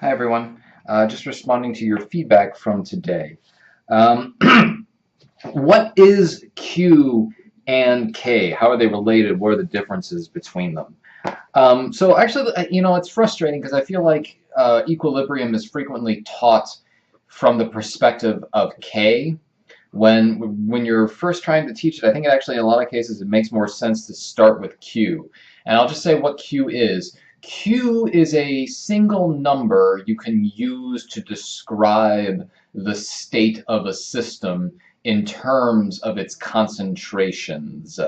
Hi everyone. Just responding to your feedback from today. Um, what is Q and K? How are they related? What are the differences between them? So actually, it's frustrating because I feel like equilibrium is frequently taught from the perspective of K. When you're first trying to teach it, I think actually in a lot of cases it makes more sense to start with Q. And I'll just say what Q is. Q is a single number you can use to describe the state of a system in terms of its concentrations.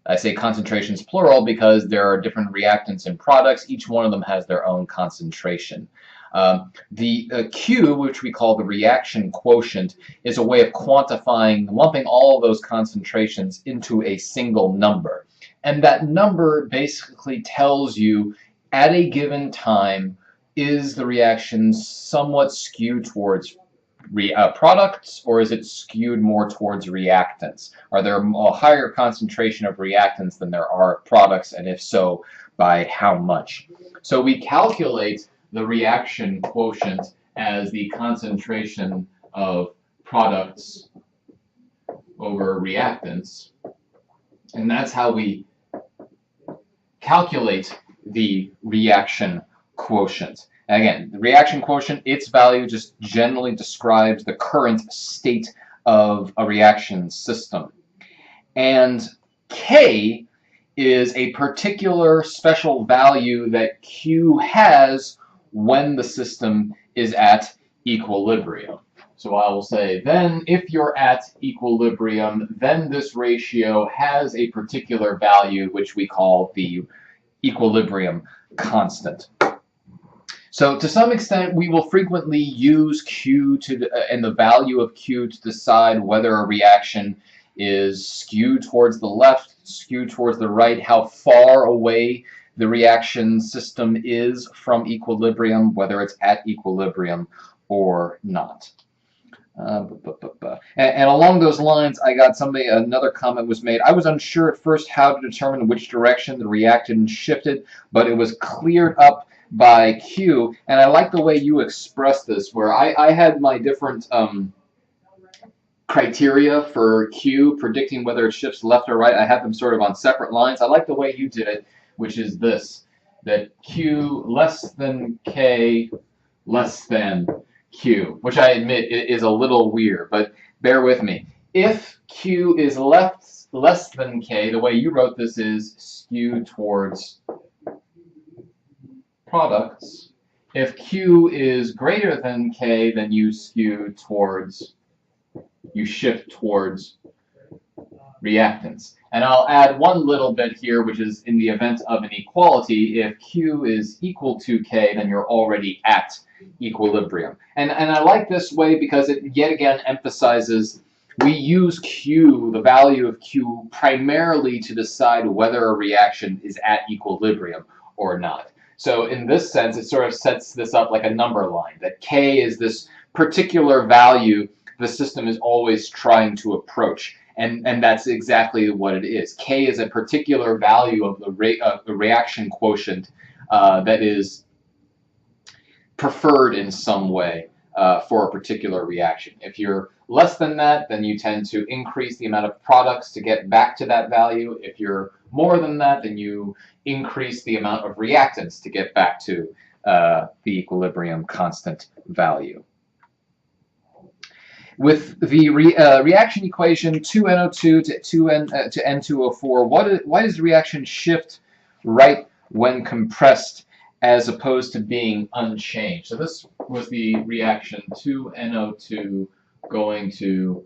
I say concentrations plural because there are different reactants and products. Each one of them has their own concentration. The Q, which we call the reaction quotient, is a way of quantifying, lumping all of those concentrations into a single number. And that number basically tells you at a given time, is the reaction somewhat skewed towards products, or is it skewed more towards reactants? Are there a higher concentration of reactants than there are products, and if so, by how much? So we calculate the reaction quotient as the concentration of products over reactants, and that's how we calculate the reaction quotient. And again, the reaction quotient, its value just generally describes the current state of a reaction system. And K is a particular special value that Q has when the system is at equilibrium. So I will say, then if you're at equilibrium, then this ratio has a particular value which we call the equilibrium constant. So to some extent, we will frequently use Q and the value of Q to decide whether a reaction is skewed towards the left, skewed towards the right, how far away the reaction system is from equilibrium, whether it's at equilibrium or not. And along those lines, I got another comment was made. I was unsure at first how to determine which direction the reactant shifted, but it was cleared up by Q, and I like the way you expressed this, where I had my different criteria for Q, predicting whether it shifts left or right. I had them sort of on separate lines. I like the way you did it, which is this, that Q less than K less than Q, which I admit is a little weird, but bear with me. If Q is less than K, the way you wrote this is skewed towards products. If Q is greater than K, then you shift towards reactants. And I'll add one little bit here, which is in the event of an equality, if Q is equal to K, then you're already at equilibrium. And I like this way because it yet again emphasizes we use Q, the value of Q, primarily to decide whether a reaction is at equilibrium or not. So in this sense, it sort of sets this up like a number line, that K is this particular value the system is always trying to approach. And that's exactly what it is. K is a particular value of the reaction quotient that is preferred in some way for a particular reaction. If you're less than that, then you tend to increase the amount of products to get back to that value. If you're more than that, then you increase the amount of reactants to get back to the equilibrium constant value. With the reaction equation 2NO2 to N2O4, why does the reaction shift right when compressed as opposed to being unchanged? So this was the reaction 2NO2 going to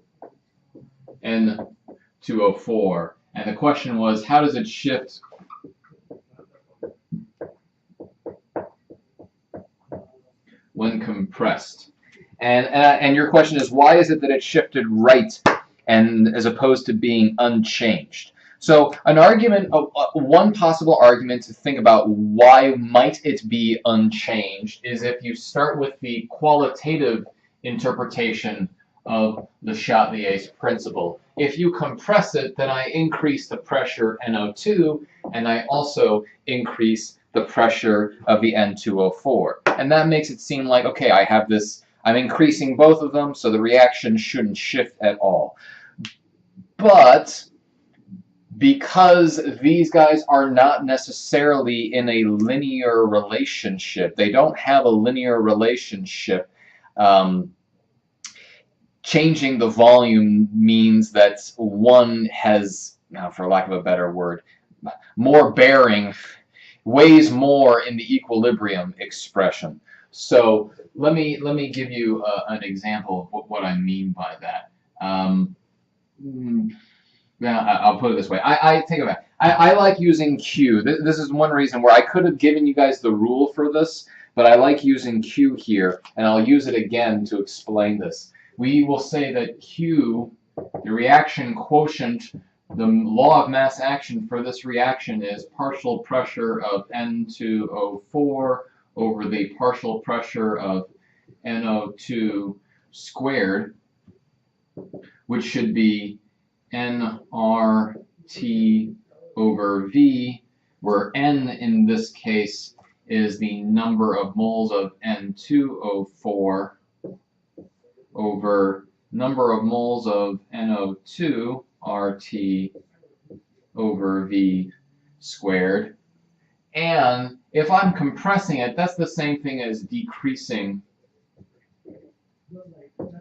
N2O4. And the question was, how does it shift when compressed? And your question is, why is it that it shifted right and as opposed to being unchanged? So an argument, one possible argument to think about why might it be unchanged is if you start with the qualitative interpretation of the Chatelier's principle. If you compress it, then I increase the pressure NO2, and I also increase the pressure of the N2O4. And that makes it seem like, okay, I have this, I'm increasing both of them, so the reaction shouldn't shift at all. But because these guys are not necessarily in a linear relationship, they don't have a linear relationship, changing the volume means that one has, for lack of a better word, more bearing, weighs more in the equilibrium expression. So let me give you an example of what I mean by that. I'll put it this way. I think about it. I like using Q. This is one reason where I could have given you guys the rule for this, but I like using Q here, and I'll use it again to explain this. We will say that Q, the reaction quotient, the law of mass action for this reaction is partial pressure of N2O4 over the partial pressure of NO2 squared, which should be nRT over V, where N in this case is the number of moles of N2O4 over number of moles of NO2 RT over V squared. And if I'm compressing it, that's the same thing as decreasing the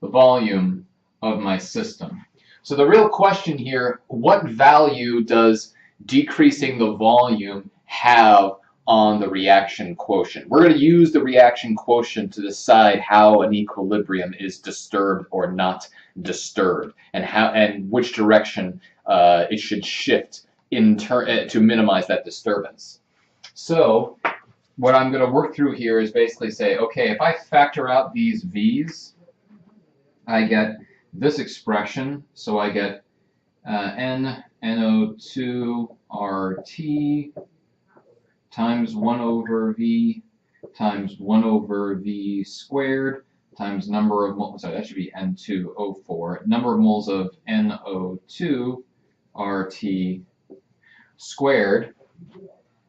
volume of my system. So the real question here, what value does decreasing the volume have on the reaction quotient? We're going to use the reaction quotient to decide how an equilibrium is disturbed or not disturbed, and which direction it should shift to minimize that disturbance. So what I'm going to work through here is basically say, okay, if I factor out these V's, I get this expression. So I get NO2 RT times 1 over V times 1 over V squared times number of moles, sorry, that should be N2O4, number of moles of NO2 RT squared.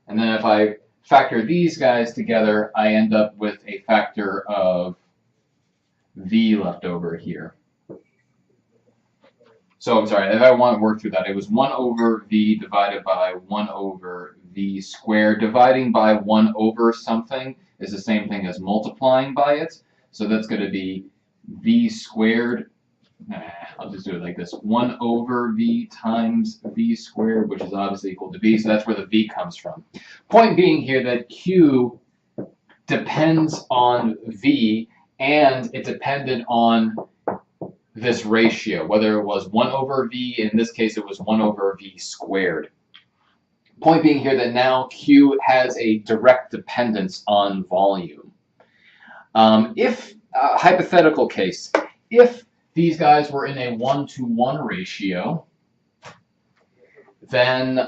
And then if I factor these guys together, I end up with a factor of V left over here. So I'm sorry, if I want to work through that, it was 1 over V divided by 1 over V squared. Dividing by 1 over something is the same thing as multiplying by it. So that's going to be V squared. I'll just do it like this. 1 over V times V squared, which is obviously equal to V. So that's where the V comes from. Point being here that Q depends on V, and it depended on this ratio, whether it was 1 over V, in this case it was 1 over V squared. Point being here that now Q has a direct dependence on volume. If, hypothetical case, if these guys were in a 1-to-1 ratio, then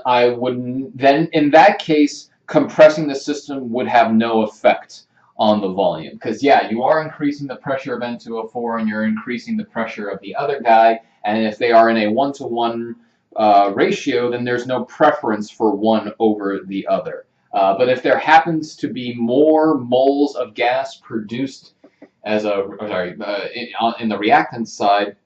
in that case, compressing the system would have no effect on the volume. Because yeah, you are increasing the pressure of N2O4 and you're increasing the pressure of the other guy, and if they are in a 1-to-1 ratio, then there's no preference for one over the other. But if there happens to be more moles of gas produced as in the reactant side,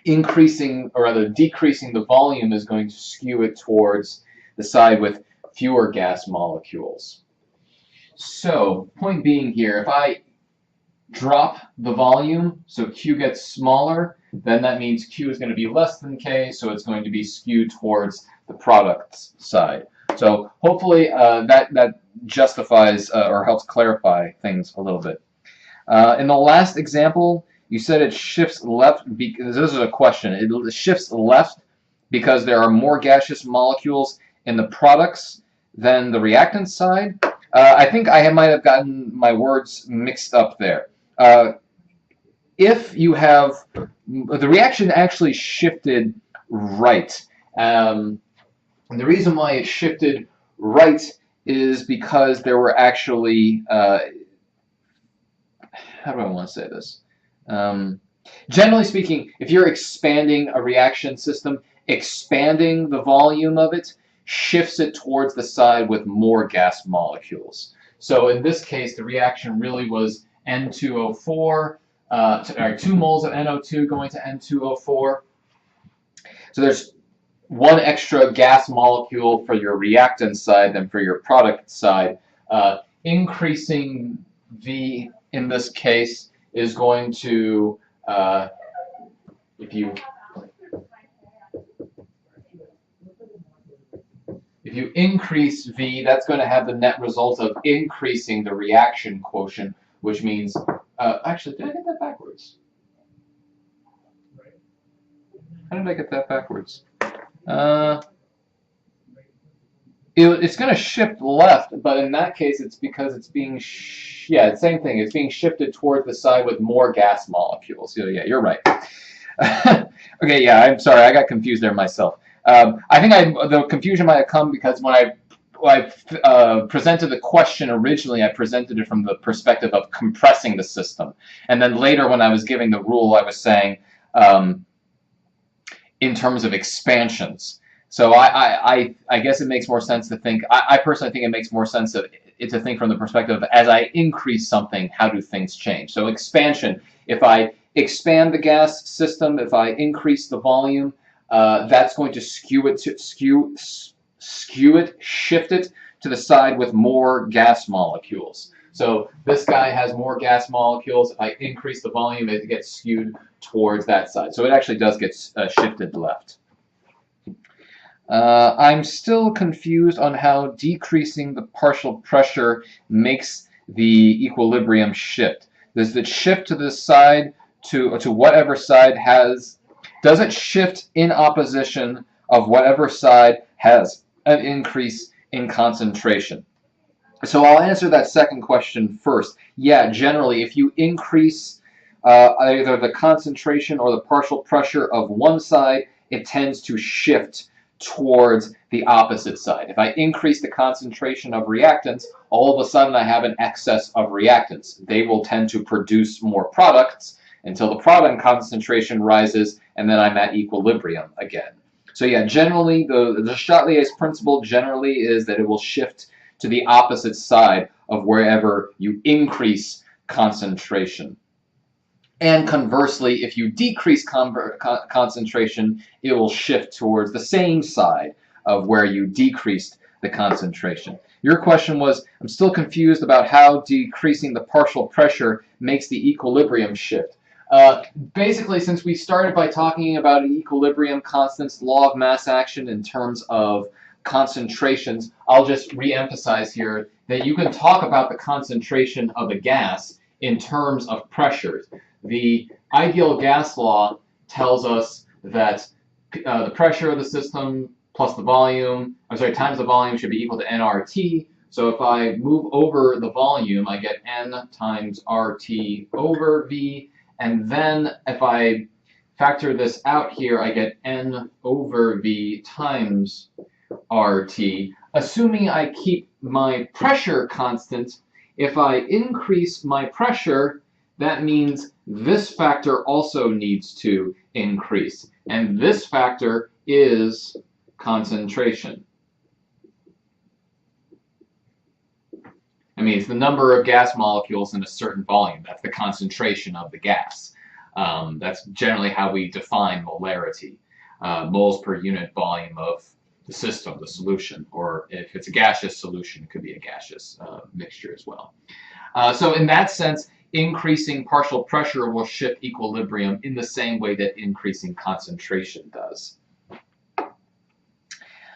increasing or rather decreasing the volume is going to skew it towards the side with fewer gas molecules. So, point being here, if I drop the volume, so Q gets smaller, then that means Q is going to be less than K, so it's going to be skewed towards the products side. So hopefully that justifies or helps clarify things a little bit. In the last example, you said it shifts left, because this is a question, it shifts left because there are more gaseous molecules in the products than the reactant side. I think I might have gotten my words mixed up there. If you have, the reaction actually shifted right. And the reason why it shifted right is because there were actually, how do I want to say this? Generally speaking, if you're expanding a reaction system, expanding the volume of it shifts it towards the side with more gas molecules. So in this case, the reaction really was N2O4, 2 moles of NO2 going to N2O4. So there's one extra gas molecule for your reactant side than for your product side. Increasing V in this case is going to, if you increase V, that's going to have the net result of increasing the reaction quotient, which means, actually, did I get that backwards? How did I get that backwards? It's going to shift left, but in that case, it's because it's being, yeah, same thing. It's being shifted toward the side with more gas molecules. So, yeah, you're right. Okay, yeah, I'm sorry. I got confused there myself. I think the confusion might have come because when I presented the question originally, I presented it from the perspective of compressing the system. And then later when I was giving the rule, I was saying in terms of expansions. So I guess it makes more sense to think, I personally think it makes more sense to think from the perspective of as I increase something, how do things change? So expansion, if I expand the gas system, if I increase the volume, that's going to shift it to the side with more gas molecules. So this guy has more gas molecules. If I increase the volume, it gets skewed towards that side. So it actually does get shifted left. I'm still confused on how decreasing the partial pressure makes the equilibrium shift. Does it shift to the side, to whatever side has, does it shift in opposition of whatever side has an increase in concentration? So I'll answer that second question first. Yeah, generally, if you increase either the concentration or the partial pressure of one side, it tends to shift towards the opposite side. If I increase the concentration of reactants, all of a sudden I have an excess of reactants. They will tend to produce more products until the product concentration rises, and then I'm at equilibrium again. So yeah, generally, the Chatelier's principle generally is that it will shift to the opposite side of wherever you increase concentration. And conversely, if you decrease concentration, it will shift towards the same side of where you decreased the concentration. Your question was, I'm still confused about how decreasing the partial pressure makes the equilibrium shift. Basically, since we started by talking about equilibrium constants, law of mass action in terms of concentrations, I'll just re-emphasize here that you can talk about the concentration of a gas in terms of pressures. The ideal gas law tells us that the pressure of the system plus the volume, times the volume should be equal to nRT. So if I move over the volume, I get N times RT over V. And then if I factor this out here, I get N over V times RT. Assuming I keep my pressure constant, if I increase my pressure, that means this factor also needs to increase. And this factor is concentration. I mean, it's the number of gas molecules in a certain volume. That's the concentration of the gas. That's generally how we define molarity. Moles per unit volume of the system, the solution. Or if it's a gaseous solution, it could be a gaseous mixture as well. So in that sense, increasing partial pressure will shift equilibrium in the same way that increasing concentration does.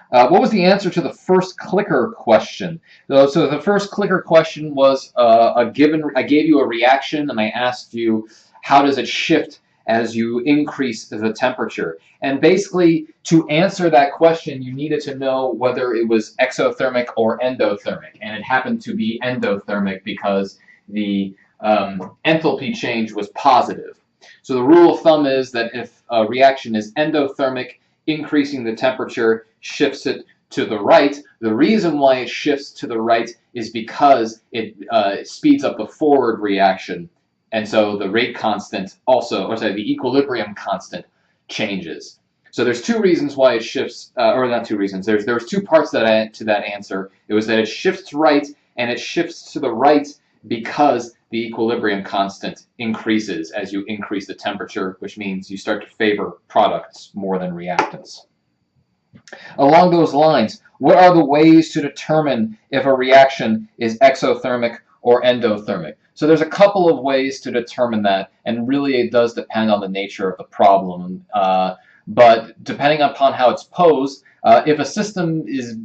What was the answer to the first clicker question? So the first clicker question was I gave you a reaction and I asked you how does it shift as you increase the temperature. And basically to answer that question you needed to know whether it was exothermic or endothermic. And it happened to be endothermic because the enthalpy change was positive. So the rule of thumb is that if a reaction is endothermic, increasing the temperature shifts it to the right. The reason why it shifts to the right is because it speeds up the forward reaction, and so the rate constant also, the equilibrium constant changes. So there's two reasons why it shifts, or not two reasons. There's two parts to that answer. It was that it shifts right, and it shifts to the right because the equilibrium constant increases as you increase the temperature, which means you start to favor products more than reactants. Along those lines, what are the ways to determine if a reaction is exothermic or endothermic? So there's a couple of ways to determine that, and really it does depend on the nature of the problem. But depending upon how it's posed, if a system is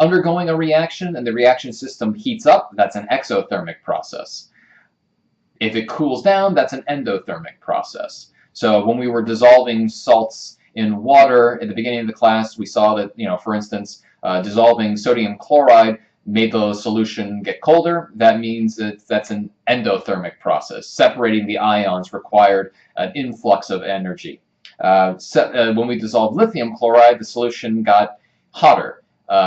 undergoing a reaction and the reaction system heats up, that's an exothermic process. If it cools down, that's an endothermic process. So when we were dissolving salts in water at the beginning of the class, we saw that, for instance, dissolving sodium chloride made the solution get colder. That means that that's an endothermic process. Separating the ions required an influx of energy. When we dissolved lithium chloride, the solution got hotter,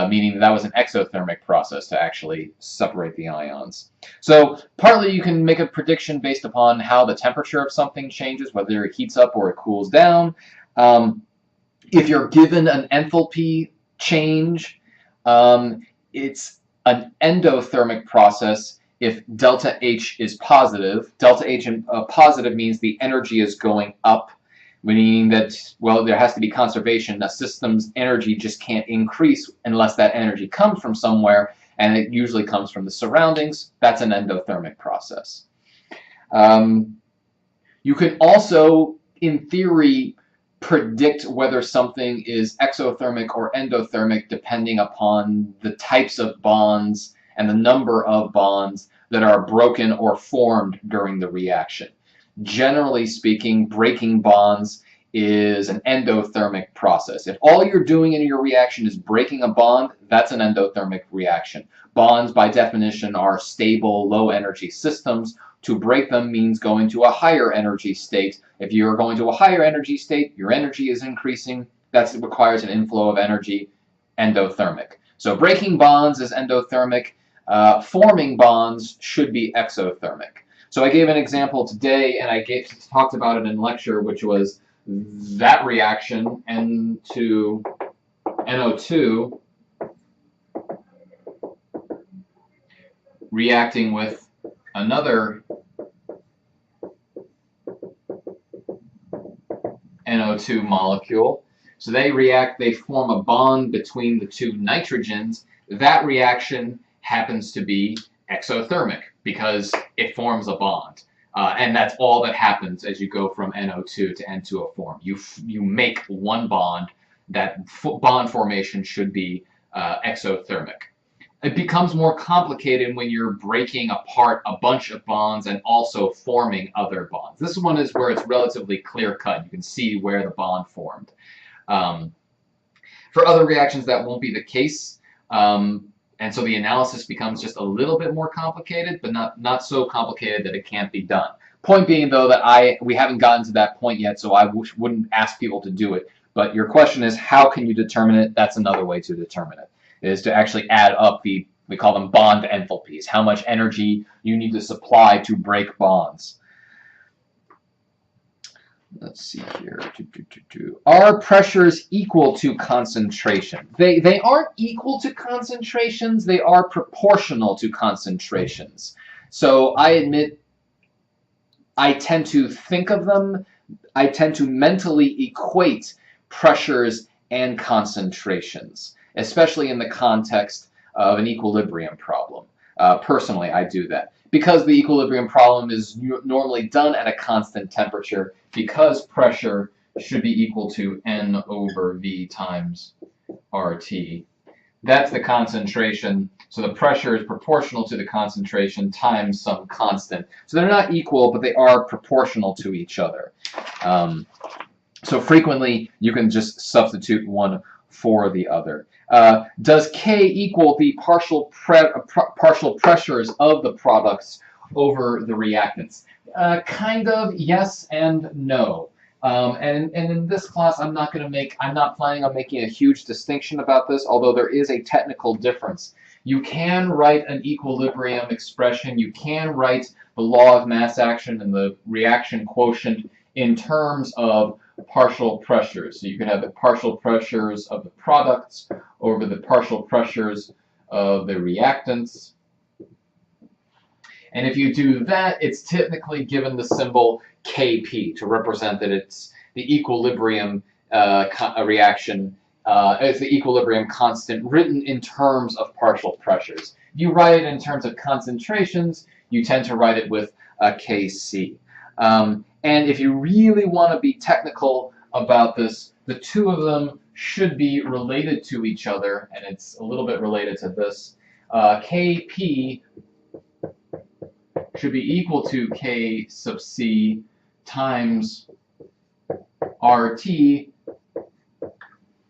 meaning that was an exothermic process to actually separate the ions. So partly you can make a prediction based upon how the temperature of something changes, whether it heats up or it cools down. If you're given an enthalpy change, it's an endothermic process if delta H is positive. Delta H positive means the energy is going up, meaning that, well, there has to be conservation. The system's energy just can't increase unless that energy comes from somewhere, and it usually comes from the surroundings. That's an endothermic process. You can also, in theory, predict whether something is exothermic or endothermic depending upon the types of bonds and the number of bonds that are broken or formed during the reaction. Generally speaking, breaking bonds is an endothermic process. If all you're doing in your reaction is breaking a bond, that's an endothermic reaction. Bonds, by definition, are stable, low-energy systems. To break them means going to a higher energy state. If you're going to a higher energy state, your energy is increasing. That requires an inflow of energy, endothermic. So breaking bonds is endothermic. Forming bonds should be exothermic. So I gave an example today, and I talked about it in lecture, which was that reaction, N2NO2, reacting with another NO2 molecule. So they react, they form a bond between the two nitrogens. That reaction happens to be exothermic because it forms a bond. And that's all that happens as you go from NO2 to N2O form. You make one bond. That bond formation should be exothermic. It becomes more complicated when you're breaking apart a bunch of bonds and also forming other bonds. This one is where it's relatively clear-cut. You can see where the bond formed. For other reactions, that won't be the case. And so the analysis becomes just a little bit more complicated, but not so complicated that it can't be done. Point being, though, that we haven't gotten to that point yet, so I wouldn't ask people to do it. But your question is, how can you determine it? That's another way to determine it, is to actually add up we call them bond enthalpies, how much energy you need to supply to break bonds. Let's see here. Are pressures equal to concentration? They aren't equal to concentrations. They are proportional to concentrations. So I admit I tend to think of them, I tend to mentally equate pressures and concentrations, especially in the context of an equilibrium problem. Personally, I do that. Because the equilibrium problem is normally done at a constant temperature, because pressure should be equal to N over V times RT. That's the concentration. So the pressure is proportional to the concentration times some constant. So they're not equal, but they are proportional to each other. So frequently, you can just substitute one for the other. Does K equal the partial pressures of the products over the reactants? Kind of, yes and no. And in this class, I'm not planning on making a huge distinction about this, although there is a technical difference. You can write an equilibrium expression. You can write the law of mass action and the reaction quotient in terms of partial pressures. So you can have the partial pressures of the products over the partial pressures of the reactants. And if you do that, it's typically given the symbol Kp to represent that it's the equilibrium reaction. It's the equilibrium constant written in terms of partial pressures. If you write it in terms of concentrations, you tend to write it with Kc. And if you really want to be technical about this, the two of them should be related to each other, and it's a little bit related to this. Kp should be equal to K sub C times RT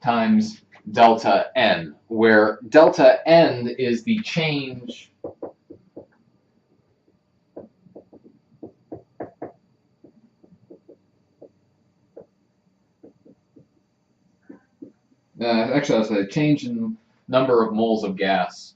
times delta N, where delta N is the change actually, I'll say change in number of moles of gas.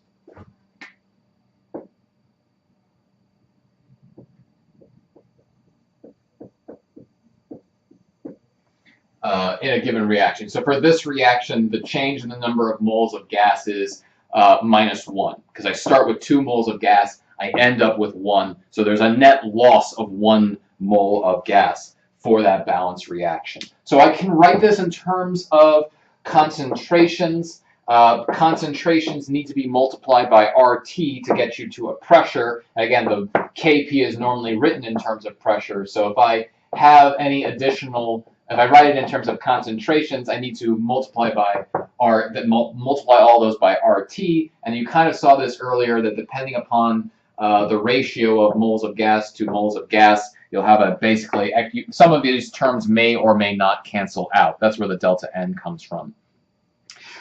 In a given reaction. So for this reaction, the change in the number of moles of gas is -1, because I start with 2 moles of gas, I end up with 1, so there's a net loss of 1 mole of gas for that balanced reaction. So I can write this in terms of concentrations. Concentrations need to be multiplied by RT to get you to a pressure. Again, the Kp is normally written in terms of pressure, so if I have any additional, if I write it in terms of concentrations, I need to multiply by multiply all those by RT, and you kind of saw this earlier that depending upon the ratio of moles of gas to moles of gas, you'll have a basically, some of these terms may or may not cancel out. That's where the delta N comes from.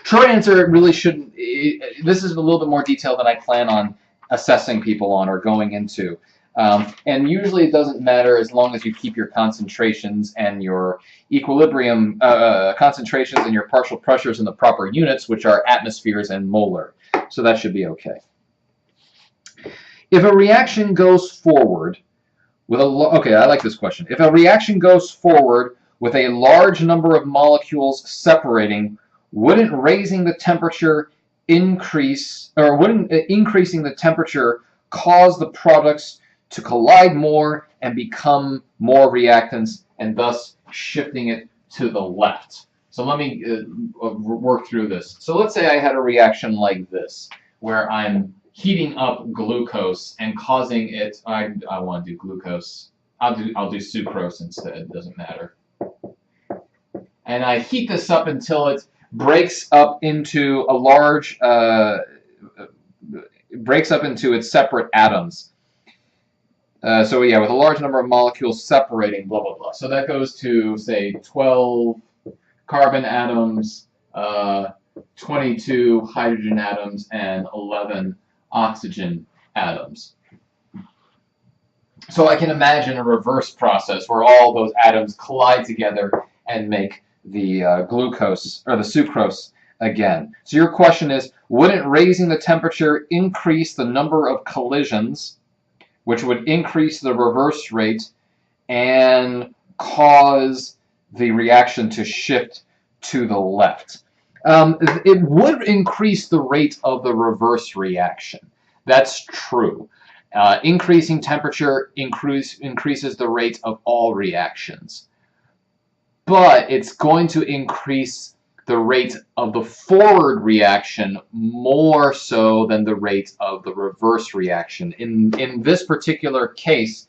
Short answer, it really shouldn't, this is a little bit more detail than I plan on assessing people on or going into. And usually it doesn't matter as long as you keep your concentrations and your equilibrium concentrations and your partial pressures in the proper units, which are atmospheres and molar. So that should be okay. If a reaction goes forward with a, okay, I like this question. If a reaction goes forward with a large number of molecules separating, wouldn't raising the temperature increase, or wouldn't increasing the temperature cause the products to collide more and become more reactants, and thus shifting it to the left? So let me work through this. So let's say I had a reaction like this, where I'm heating up glucose and causing it, I want to do glucose, I'll do sucrose instead, it doesn't matter. And I heat this up until it breaks up into a large, breaks up into its separate atoms. So yeah, with a large number of molecules separating, blah, blah, blah. So that goes to, say, 12 carbon atoms, 22 hydrogen atoms, and 11 oxygen atoms. So I can imagine a reverse process where all those atoms collide together and make the glucose, or the sucrose again. So your question is, wouldn't raising the temperature increase the number of collisions, which would increase the reverse rate and cause the reaction to shift to the left? It would increase the rate of the reverse reaction. That's true. Increasing temperature increases the rate of all reactions. But it's going to increase the rate of the forward reaction more so than the rate of the reverse reaction. In this particular case,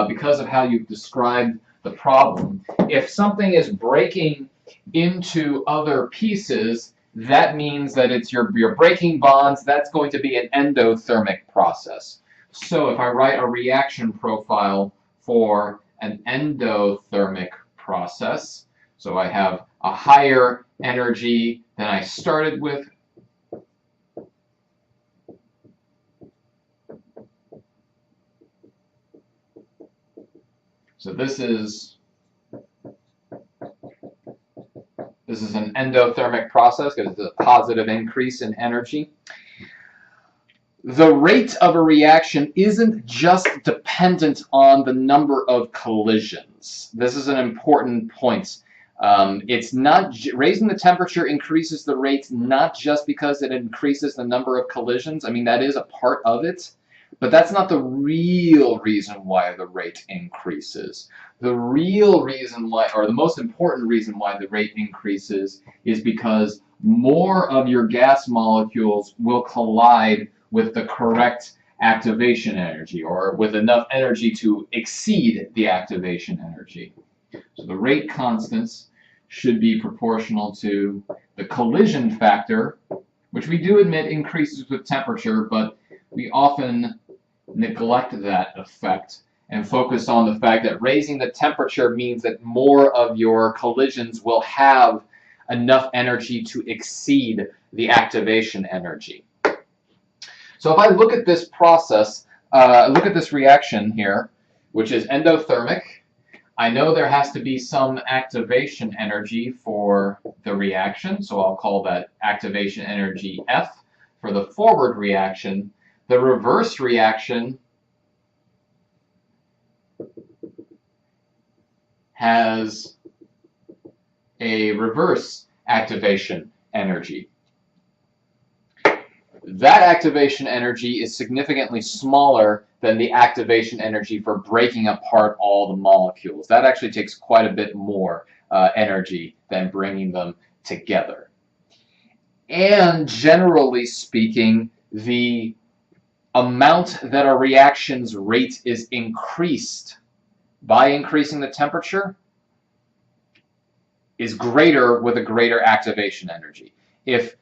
because of how you've described the problem, if something is breaking into other pieces, that means that it's you're breaking bonds. That's going to be an endothermic process. So if I write a reaction profile for an endothermic process, so I have a higher energy than I started with. So this is an endothermic process because it's a positive increase in energy. The rate of a reaction isn't just dependent on the number of collisions. This is an important point. It's not raising the temperature increases the rates not just because it increases the number of collisions. I mean, that is a part of it, but that's not the real reason why the rate increases. The real reason why, or the most important reason why the rate increases, is because more of your gas molecules will collide with the correct activation energy, or with enough energy to exceed the activation energy. So the rate constants should be proportional to the collision factor, which we do admit increases with temperature, but we often neglect that effect and focus on the fact that raising the temperature means that more of your collisions will have enough energy to exceed the activation energy. So if I look at this process, look at this reaction here, which is endothermic, I know there has to be some activation energy for the reaction, so I'll call that activation energy F for the forward reaction. The reverse reaction has a reverse activation energy. That activation energy is significantly smaller than the activation energy for breaking apart all the molecules. That actually takes quite a bit more energy than bringing them together. And generally speaking, the amount that a reaction's rate is increased by increasing the temperature is greater with a greater activation energy. If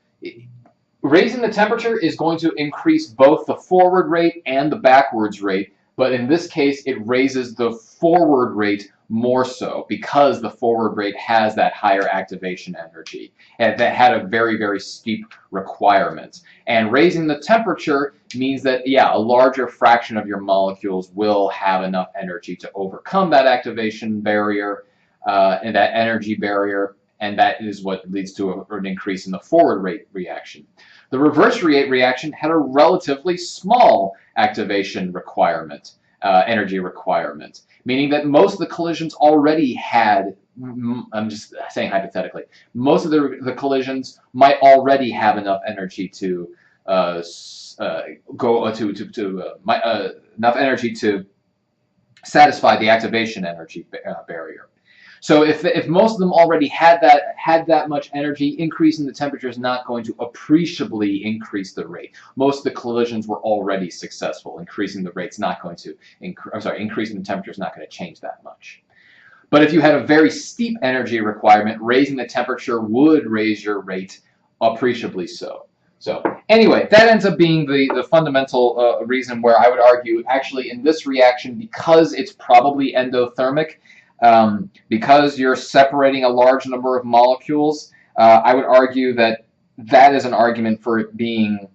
raising the temperature is going to increase both the forward rate and the backwards rate, but in this case it raises the forward rate more so because the forward rate has that higher activation energy and that had a very, very steep requirement. And raising the temperature means that, yeah, a larger fraction of your molecules will have enough energy to overcome that activation barrier and that energy barrier, and that is what leads to an increase in the forward rate reaction. The reverse rate reaction had a relatively small activation requirement, energy requirement, meaning that most of the collisions already had, I'm just saying hypothetically, most of the collisions might already have enough energy to enough energy to satisfy the activation energy barrier. So if most of them already had that much energy, increasing the temperature is not going to appreciably increase the rate. Most of the collisions were already successful. Increasing the rate's not going to increasing the temperature is not going to change that much. But if you had a very steep energy requirement, raising the temperature would raise your rate appreciably so. So anyway, that ends up being the fundamental reason where I would argue actually in this reaction, because it's probably endothermic, because you're separating a large number of molecules, I would argue that that is an argument for it being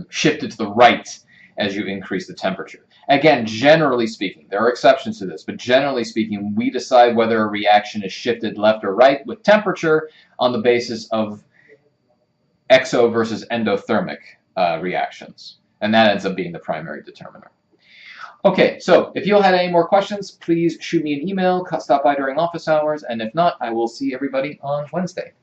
shifted to the right as you increase the temperature. Again, generally speaking, there are exceptions to this, but generally speaking, we decide whether a reaction is shifted left or right with temperature on the basis of exo versus endothermic reactions, and that ends up being the primary determiner. Okay, so if you all had any more questions, please shoot me an email, stop by during office hours, and if not, I will see everybody on Wednesday.